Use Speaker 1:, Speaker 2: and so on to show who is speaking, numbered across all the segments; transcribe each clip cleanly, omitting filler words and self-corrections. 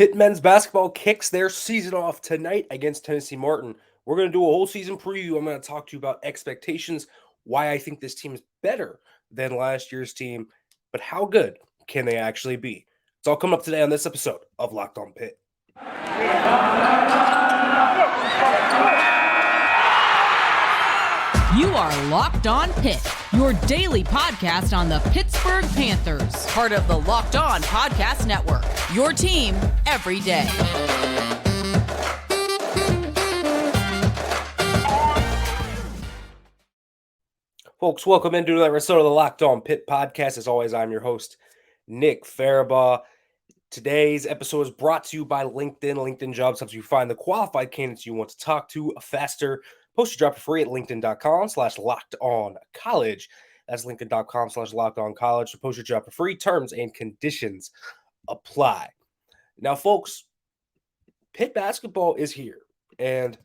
Speaker 1: Pitt men's basketball kicks their season off tonight against Tennessee Martin. We're going to do a whole season preview. I'm going to talk to you about expectations, why I think this team is better than last year's team, but how good can they actually be? It's all coming up today on this episode of Locked On Pitt.
Speaker 2: You are Locked On Pitt, your daily podcast on the Pittsburgh Panthers, part of the Locked On Podcast Network, your team every day.
Speaker 1: Folks, welcome into another episode of the Locked On Pitt podcast. As always, I'm your host, Nick Faribaugh. Today's episode is brought to you by LinkedIn. LinkedIn Jobs helps you find the qualified candidates you want to talk to faster. Post your job for free at linkedin.com/lockedoncollege. That's linkedin.com/lockedoncollege. So post your job for free. Terms and conditions apply. Now, folks, Pitt basketball is here, and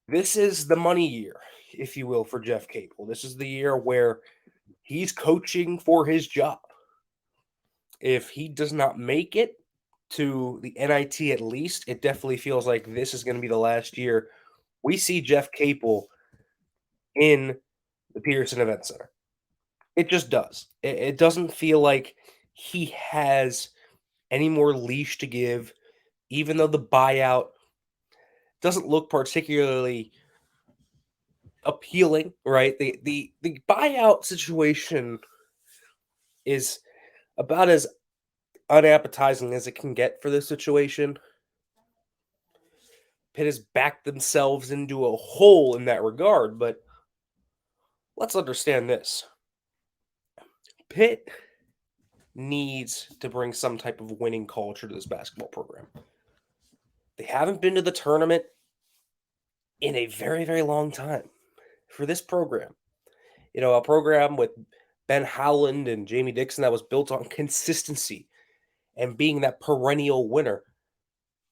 Speaker 1: this is the money year, if you will, for Jeff Capel. This is the year where he's coaching for his job. If he does not make it to the NIT at least, it definitely feels like this is going to be the last year we see Jeff Capel in the Peterson Event Center. It just does. It doesn't feel like he has any more leash to give, even though the buyout doesn't look particularly appealing, right? The buyout situation is about as unappetizing as it can get for this situation. Pitt has backed themselves into a hole in that regard, but let's understand this. Pitt needs to bring some type of winning culture to this basketball program. They haven't been to the tournament in a very, very long time for this program. You know, a program with Ben Howland and Jamie Dixon that was built on consistency and being that perennial winner.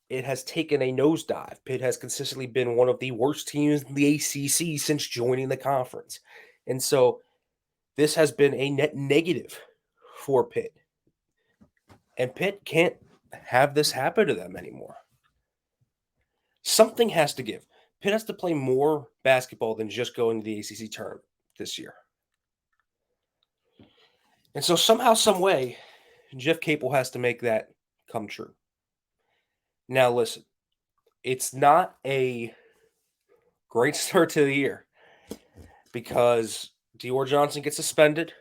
Speaker 1: It has taken a nosedive. Pitt has consistently been one of the worst teams in the ACC since joining the conference. And so this has been a net negative for Pitt. And Pitt can't have this happen to them anymore. Something has to give. Pitt has to play more basketball than just going to the ACC tournament this year. And so somehow, some way, Jeff Capel has to make that come true. Now, listen, it's not a great start to the year because Dior Johnson gets suspended.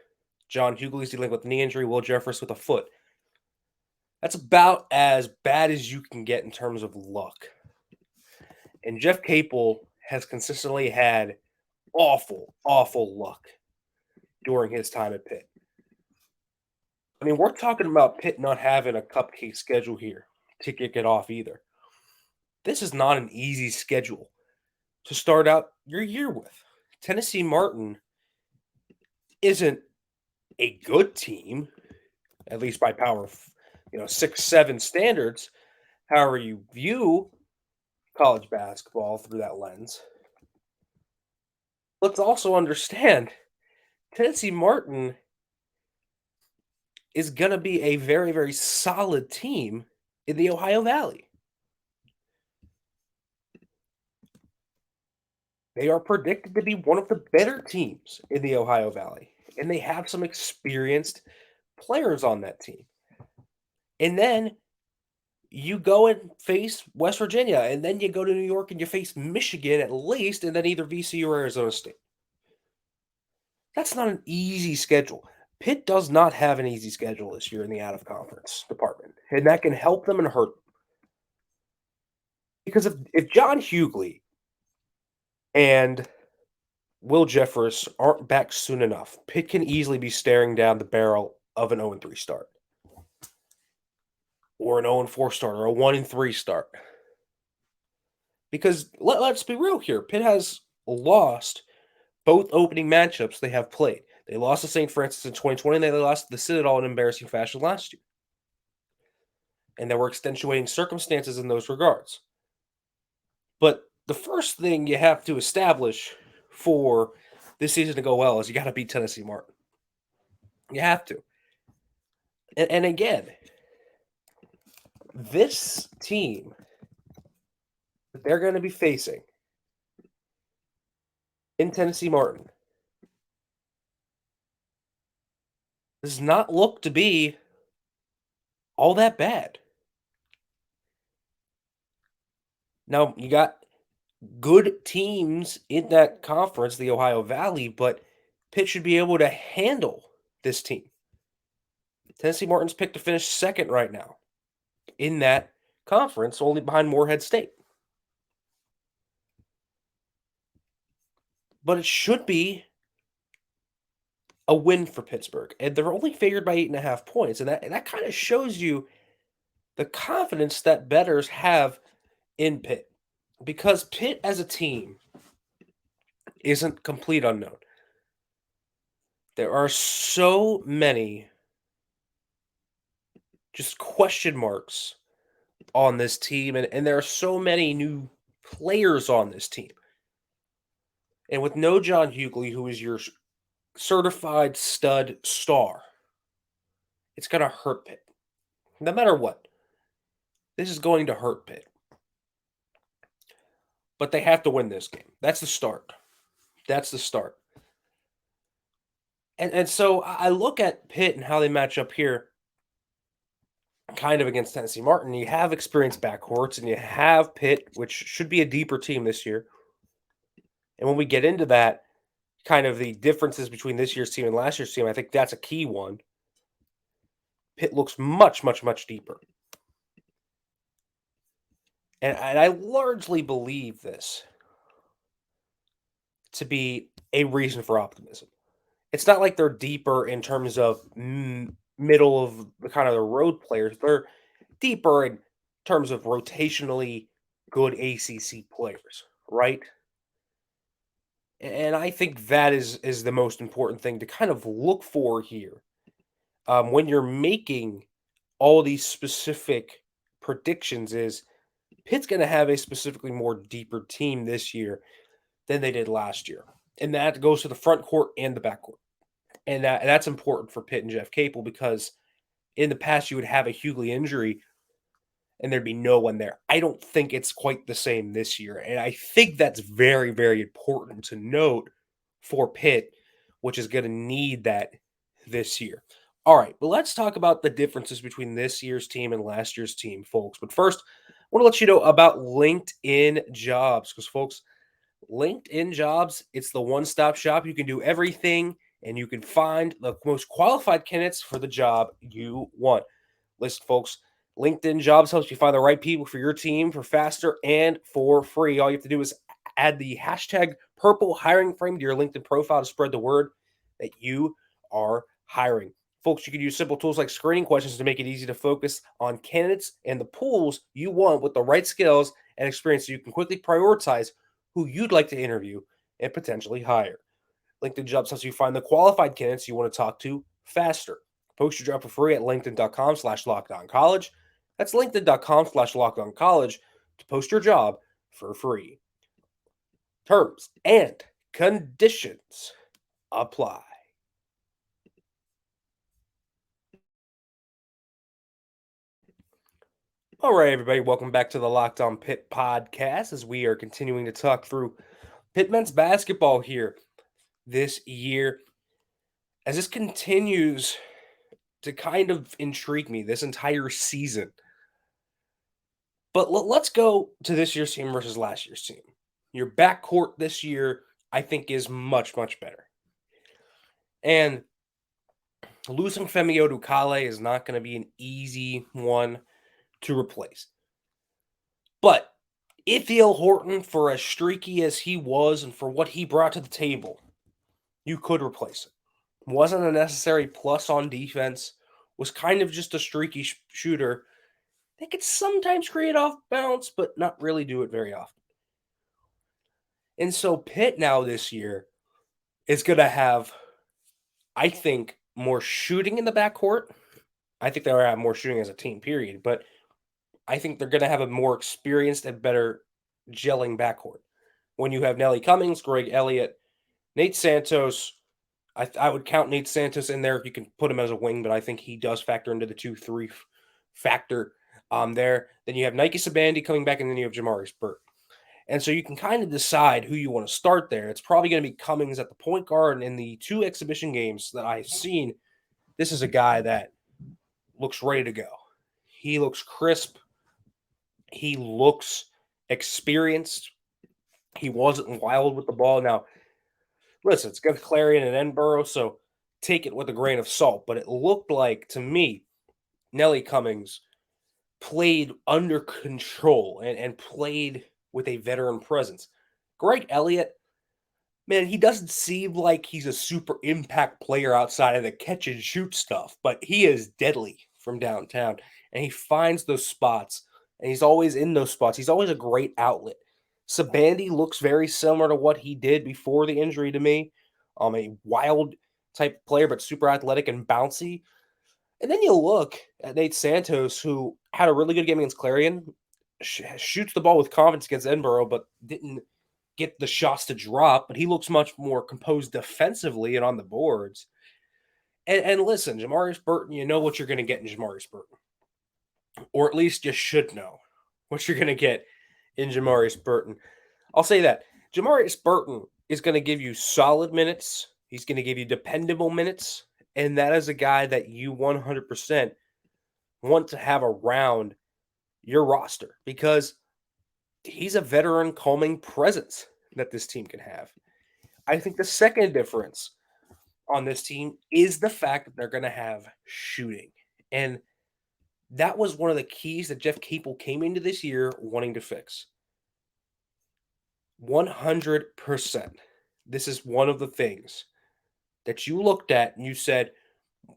Speaker 1: John Hugley's dealing with a knee injury. Will Jeffress with a foot. That's about as bad as you can get in terms of luck. And Jeff Capel has consistently had awful, awful luck during his time at Pitt. I mean, we're talking about Pitt not having a cupcake schedule here to kick it off either. This is not an easy schedule to start out your year with. Tennessee Martin isn't a good team, at least by power, 6-7 standards. However you view college basketball through that lens. Let's also understand Tennessee Martin is going to be a very, very solid team in the Ohio Valley. They are predicted to be one of the better teams in the Ohio Valley, and they have some experienced players on that team. And then you go and face West Virginia, and then you go to New York and you face Michigan at least, and then either VCU or Arizona State. That's not an easy schedule. Pitt does not have an easy schedule this year in the out-of-conference department, and that can help them and hurt them. Because if John Hugley and Will Jeffress aren't back soon enough, Pitt can easily be staring down the barrel of an 0-3 start. Or an 0-4 start, or a 1-3 start. Because let's be real here, Pitt has lost both opening matchups they have played. They lost to St. Francis in 2020, and they lost to the Citadel in embarrassing fashion last year. And there were extenuating circumstances in those regards. But the first thing you have to establish for this season to go well is you got to beat Tennessee Martin. You have to. And again, this team that they're going to be facing in Tennessee Martin does not look to be all that bad. Now, you got good teams in that conference, the Ohio Valley, but Pitt should be able to handle this team. Tennessee Martin's picked to finish second right now in that conference, only behind Morehead State. But it should be a win for Pittsburgh, and they're only favored by 8.5 points, and that kind of shows you the confidence that bettors have in Pitt, because Pitt as a team isn't complete unknown. There are so many just question marks on this team, and there are so many new players on this team. And with no John Hugley, who is your certified stud star, it's going to hurt Pitt. No matter what, this is going to hurt Pitt. But they have to win this game. That's the start. That's the start. And so I look at Pitt and how they match up here kind of against Tennessee Martin. You have experienced backcourts, and you have Pitt, which should be a deeper team this year. And when we get into that, kind of the differences between this year's team and last year's team, I think that's a key one. Pitt looks much, much, much deeper. And I largely believe this to be a reason for optimism. It's not like they're deeper in terms of middle of the kind of the road players. They're deeper in terms of rotationally good ACC players, right? And I think that is the most important thing to kind of look for here when you're making all these specific predictions. Is Pitt's going to have a specifically more deeper team this year than they did last year, and that goes to the front court and the back court. And that's important for Pitt and Jeff Capel, because in the past you would have a Hugley injury and there'd be no one there. I don't think it's quite the same this year. And I think that's very, very important to note for Pitt, which is going to need that this year. All right, but let's talk about the differences between this year's team and last year's team, folks. But first, I want to let you know about LinkedIn Jobs, because, folks, LinkedIn Jobs, it's the one-stop shop. You can do everything, and you can find the most qualified candidates for the job you want. Listen, folks, LinkedIn Jobs helps you find the right people for your team for faster and for free. All you have to do is add the hashtag purple hiring frame to your LinkedIn profile to spread the word that you are hiring. Folks, you can use simple tools like screening questions to make it easy to focus on candidates and the pools you want with the right skills and experience, so you can quickly prioritize who you'd like to interview and potentially hire. LinkedIn Jobs helps you find the qualified candidates you want to talk to faster. Post your job for free at linkedin.com/lockedoncollege. That's linkedin.com/lockedoncollege to post your job for free. Terms and conditions apply. All right, everybody, welcome back to the Locked On Pitt podcast, as we are continuing to talk through Pitt men's basketball here this year, as this continues to kind of intrigue me this entire season. But let's go to this year's team versus last year's team. Your backcourt this year, I think, is much, much better. And losing Femi Odukale is not going to be an easy one to replace. But Ithiel Horton, for as streaky as he was and for what he brought to the table, you could replace it. Wasn't a necessary plus on defense, was kind of just a streaky shooter. They could sometimes create off balance, but not really do it very often. And so Pitt now this year is going to have, I think, more shooting in the backcourt. I think they'll have more shooting as a team, period. But I think they're going to have a more experienced and better gelling backcourt. When you have Nelly Cummings, Greg Elliott, Nate Santos, I would count Nate Santos in there. You can put him as a wing, but I think he does factor into the 2-3 factor. there. Then you have Nike Sabandy coming back, and then you have Jamarius Burton. And so you can kind of decide who you want to start there. It's probably going to be Cummings at the point guard. And in the 2 exhibition games that I've seen, this is a guy that looks ready to go. He looks crisp. He looks experienced. He wasn't wild with the ball. Now, listen, it's against Clarion and Edinboro, so take it with a grain of salt. But it looked like, to me, Nelly Cummings played under control and played with a veteran presence. Greg Elliott, man, he doesn't seem like he's a super impact player outside of the catch and shoot stuff, but he is deadly from downtown, and he finds those spots, and he's always in those spots. He's always a great outlet. Sabandy looks very similar to what he did before the injury to me. A wild type player, but super athletic and bouncy. And then you look at Nate Santos, who had a really good game against Clarion, shoots the ball with confidence against Edinboro, but didn't get the shots to drop. But he looks much more composed defensively and on the boards. And listen, Jamarius Burton, you know what you're going to get in Jamarius Burton, or at least you should know what you're going to get in Jamarius Burton. I'll say that Jamarius Burton is going to give you solid minutes. He's going to give you dependable minutes. And that is a guy that you 100% want to have around your roster because he's a veteran calming presence that this team can have. I think the second difference on this team is the fact that they're going to have shooting. And that was one of the keys that Jeff Capel came into this year wanting to fix. 100%. This is one of the things that you looked at and you said,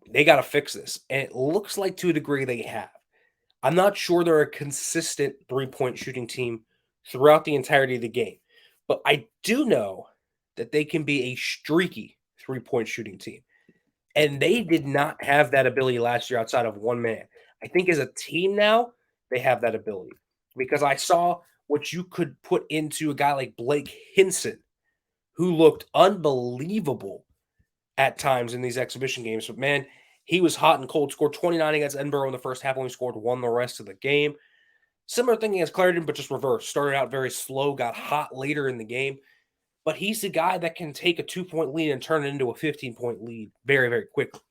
Speaker 1: they got to fix this. And it looks like to a degree they have. I'm not sure they're a consistent three-point shooting team throughout the entirety of the game. But I do know that they can be a streaky three-point shooting team. And they did not have that ability last year outside of one man. I think as a team now, they have that ability. Because I saw what you could put into a guy like Blake Hinson, who looked unbelievable at times in these exhibition games. But, man, he was hot and cold. Scored 29 against Edinboro in the first half, only scored 1 the rest of the game. Similar thing against Clarendon, but just reverse. Started out very slow, got hot later in the game. But he's the guy that can take a 2-point lead and turn it into a 15-point lead very, very quickly.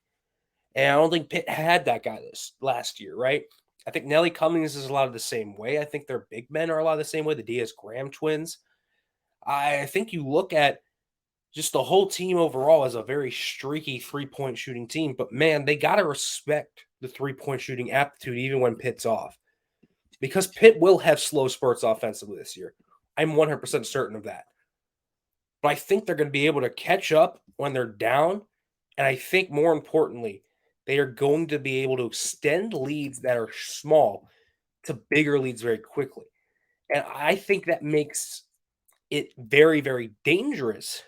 Speaker 1: And I don't think Pitt had that guy this last year, right? I think Nelly Cummings is a lot of the same way. I think their big men are a lot of the same way, the Diaz-Graham twins. I think you look at just the whole team overall as a very streaky three-point shooting team. But, man, they got to respect the three-point shooting aptitude even when Pitt's off. Because Pitt will have slow spurts offensively this year. I'm 100% certain of that. But I think they're going to be able to catch up when they're down. And I think more importantly, they are going to be able to extend leads that are small to bigger leads very quickly. And I think that makes it very, very dangerous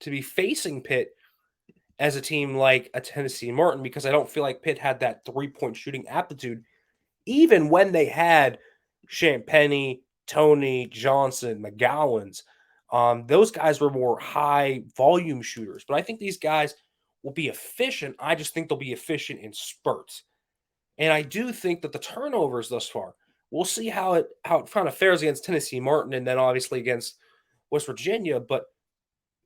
Speaker 1: to be facing Pitt as a team like a Tennessee Martin, because I don't feel like Pitt had that three-point shooting aptitude, even when they had Champagny, Tony, Johnson, McGowan's. Those guys were more high volume shooters, but I think these guys will be efficient. I just think they'll be efficient in spurts. And I do think that the turnovers thus far, we'll see how it kind of fares against Tennessee Martin and then obviously against West Virginia. But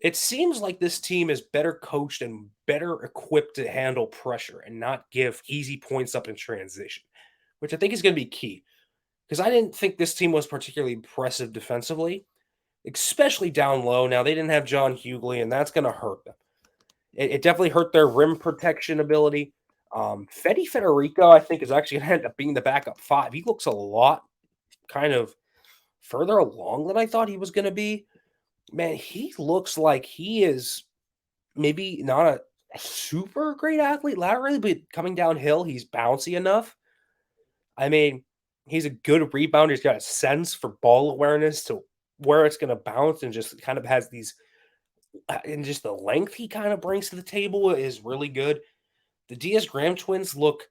Speaker 1: it seems like this team is better coached and better equipped to handle pressure and not give easy points up in transition, which I think is going to be key. Because I didn't think this team was particularly impressive defensively, especially down low. Now, they didn't have John Hugley, and that's going to hurt them. It definitely hurt their rim protection ability. Fede Federico, I think, is actually going to end up being the backup 5. He looks a lot kind of further along than I thought he was going to be. Man, he looks like he is maybe not a super great athlete laterally, but coming downhill, he's bouncy enough. I mean, he's a good rebounder. He's got a sense for ball awareness to where it's going to bounce, and just kind of has these, and just the length he kind of brings to the table is really good. The Diaz-Graham twins look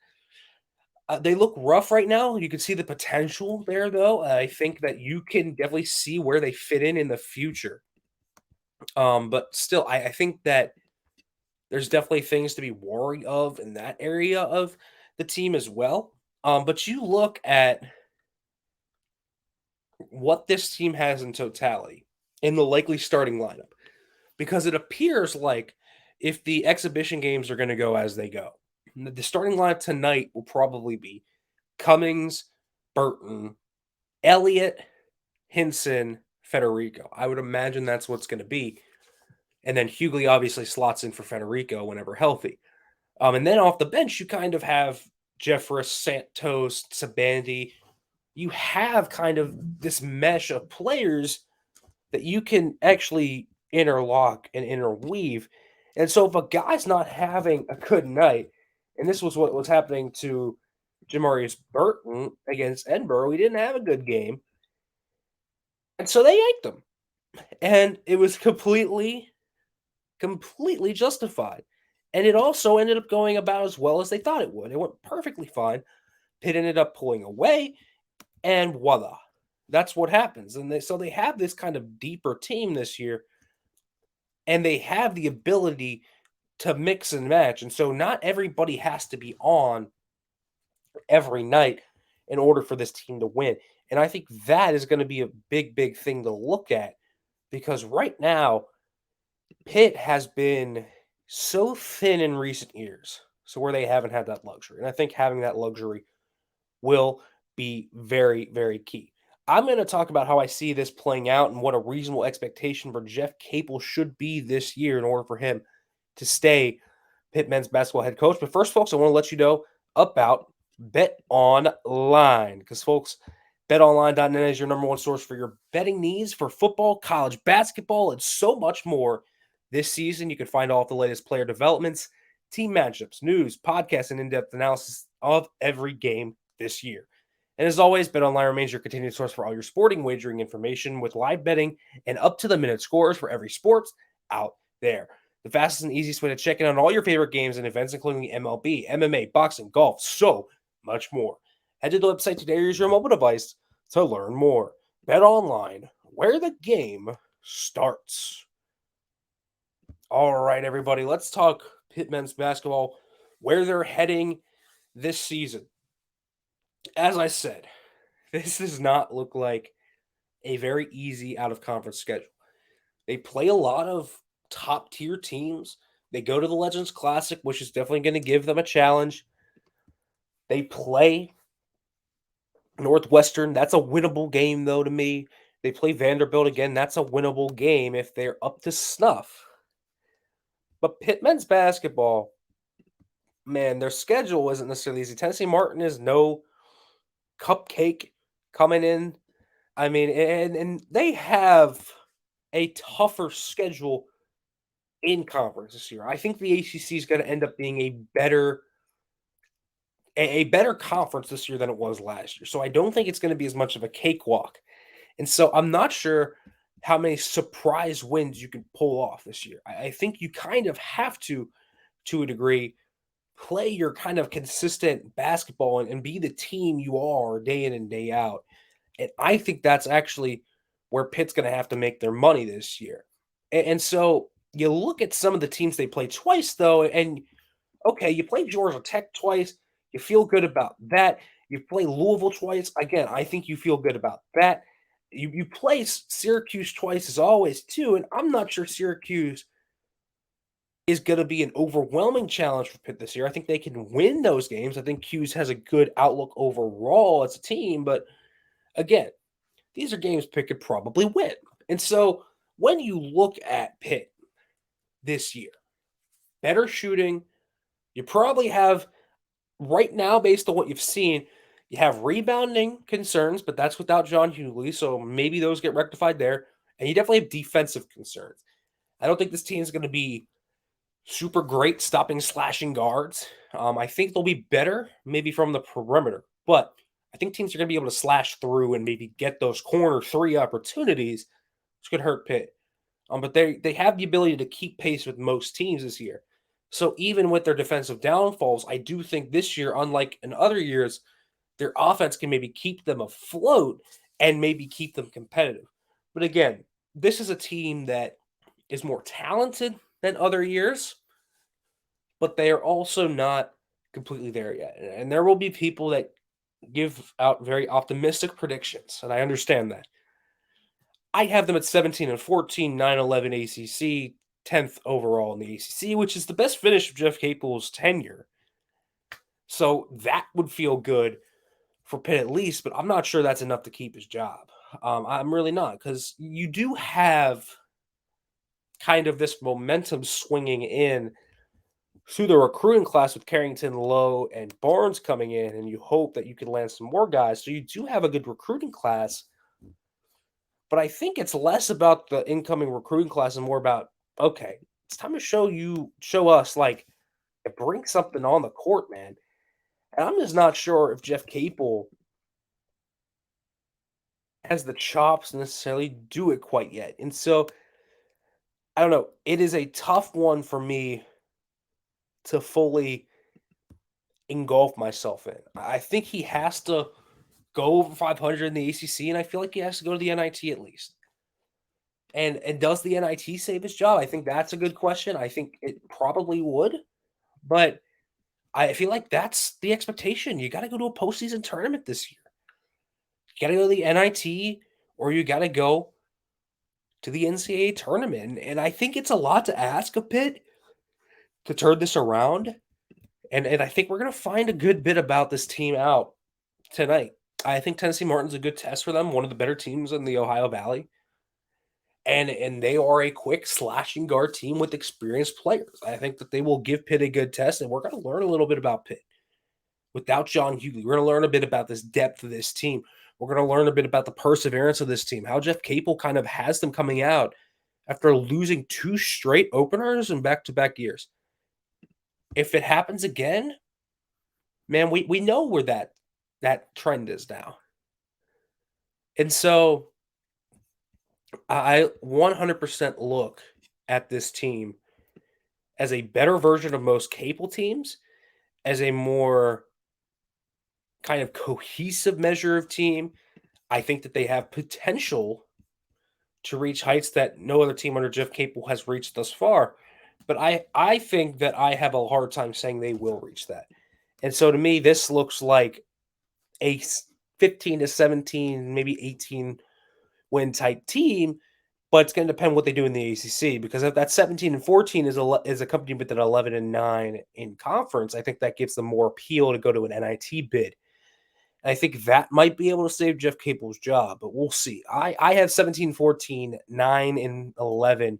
Speaker 1: rough right now. You can see the potential there, though. I think that you can definitely see where they fit in the future. But still, I think that there's definitely things to be wary of in that area of the team as well. But you look at what this team has in totality in the likely starting lineup, because it appears like if the exhibition games are going to go as they go, the starting lineup tonight will probably be Cummings, Burton, Elliott, Hinson, Federico. I would imagine that's what's going to be. And then Hugley obviously slots in for Federico whenever healthy. And then off the bench, you kind of have Jeffress, Santos, Sabandi. You have kind of this mesh of players that you can actually interlock and interweave. And so if a guy's not having a good night, and this was what was happening to Jamarius Burton against Edinburgh, he didn't have a good game. And so they yanked him. And it was completely justified. And it also ended up going about as well as they thought it would. It went perfectly fine. Pitt ended up pulling away, and voila. That's what happens. And so they have this kind of deeper team this year, and they have the ability to mix and match. And so not everybody has to be on every night in order for this team to win. And I think that is going to be a big thing to look at, because right now, Pitt has been so thin in recent years, so where they haven't had that luxury. And I think having that luxury will be very key. I'm going to talk about how I see this playing out and what a reasonable expectation for Jeff Capel should be this year in order for him to stay Pitt men's basketball head coach. But first, folks, I want to let you know about BetOnline, because, folks, BetOnline.net is your number one source for your betting needs for football, college basketball, and so much more. This season, you can find all of the latest player developments, team matchups, news, podcasts, and in-depth analysis of every game this year. And as always, BetOnline remains your continued source for all your sporting wagering information with live betting and up-to-the-minute scores for every sport out there. The fastest and easiest way to check in on all your favorite games and events, including the MLB, MMA, boxing, golf, so much more. Head to the website today or use your mobile device to learn more. BetOnline, where the game starts. All right, everybody, let's talk Pitt men's basketball, where they're heading this season. As I said, this does not look like a very easy out-of-conference schedule. They play a lot of top-tier teams. They go to the Legends Classic, which is definitely going to give them a challenge. They play Northwestern. That's a winnable game, though, to me. They play Vanderbilt again. That's a winnable game if they're up to snuff. But Pitt men's basketball, man, their schedule isn't necessarily easy. Tennessee Martin is no cupcake coming in. I mean, and they have a tougher schedule in conference this year. I think the ACC is going to end up being a better conference this year than it was last year. So I don't think it's going to be as much of a cakewalk. And so I'm not sure how many surprise wins you can pull off this year. I think you kind of have to a degree, play your kind of consistent basketball and be the team you are day in and day out. And I think that's actually where Pitt's going to have to make their money this year. And so you look at some of the teams they play twice, though, and okay, you play Georgia Tech twice. You feel good about that. You play Louisville twice. Again, I think you feel good about that. You play Syracuse twice as always, too, and I'm not sure Syracuse is going to be an overwhelming challenge for Pitt this year. I think they can win those games. I think Hughes has a good outlook overall as a team, but again, these are games Pitt could probably win. And so when you look at Pitt this year, better shooting, you probably have right now, based on what you've seen, you have rebounding concerns, but that's without John Hugley, so maybe those get rectified there. And you definitely have defensive concerns. I don't think this team is going to be super great stopping slashing guards. I think they'll be better maybe from the perimeter, but I think teams are going to be able to slash through and maybe get those corner three opportunities, which could hurt Pitt. But they have the ability to keep pace with most teams this year. So even with their defensive downfalls, I do think this year, unlike in other years, their offense can maybe keep them afloat and maybe keep them competitive. But again, this is a team that is more talented than other years, but they are also not completely there yet. And there will be people that give out very optimistic predictions, and I understand that. I have them at 17-14, 9-11 ACC, 10th overall in the ACC, which is the best finish of Jeff Capel's tenure. So that would feel good for Pitt at least, but I'm not sure that's enough to keep his job. I'm really not, because you do have kind of this momentum swinging in through the recruiting class with Carrington, Lowe, and Barnes coming in, and you hope that you can land some more guys. So you do have a good recruiting class, but I think it's less about the incoming recruiting class and more about, okay, it's time to show us, like, bring something on the court, man. And I'm just not sure if Jeff Capel has the chops to necessarily do it quite yet. And so I don't know. It is a tough one for me to fully engulf myself in. I think he has to go over 500 in the ACC, and I feel like he has to go to the NIT at least. And does the NIT save his job? I think that's a good question. I think it probably would, but I feel like that's the expectation. You got to go to a postseason tournament this year. You got to go to the NIT, or you got to go to the NCAA tournament. And I think it's a lot to ask of Pitt to turn this around. And I think we're going to find a good bit about this team out tonight. I think Tennessee Martin's a good test for them, one of the better teams in the Ohio Valley. And they are a quick slashing guard team with experienced players. I think that they will give Pitt a good test, and we're going to learn a little bit about Pitt. Without John Hugley, we're going to learn a bit about this depth of this team. We're going to learn a bit about the perseverance of this team, how Jeff Capel kind of has them coming out after losing 2 straight openers in back-to-back years. If it happens again, man, we know where that trend is now. And so I 100% look at this team as a better version of most Capel teams, as a more kind of cohesive measure of team. I think that they have potential to reach heights that no other team under Jeff Capel has reached thus far. But I think that I have a hard time saying they will reach that. And so to me, this looks like a 15-17, maybe 18 win type team, but it's going to depend what they do in the ACC, because if that 17-14 is accompanied with an 11-9 in conference, I think that gives them more appeal to go to an NIT bid. And I think that might be able to save Jeff Capel's job, but we'll see. I have 17-14, 9-11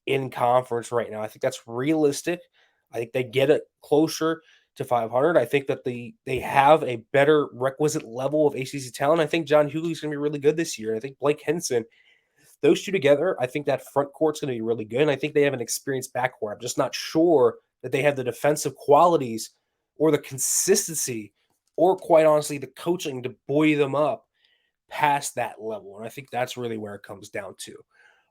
Speaker 1: in conference right now. I think that's realistic. I think they get it closer to 500. I think that they have a better requisite level of ACC talent. I think John Hugley's going to be really good this year. I think Blake Henson, those two together, I think that front court's going to be really good. And I think they have an experienced backcourt. I'm just not sure that they have the defensive qualities or the consistency or, quite honestly, the coaching to buoy them up past that level. And I think that's really where it comes down to.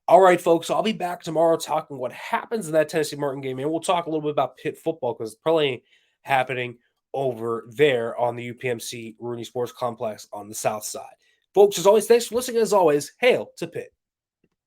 Speaker 1: All right, folks, I'll be back tomorrow talking what happens in that Tennessee Martin game. And we'll talk a little bit about Pitt football, because it's probably happening over there on the UPMC Rooney Sports Complex on the south side. Folks, as always, thanks for listening. As always, hail to Pitt.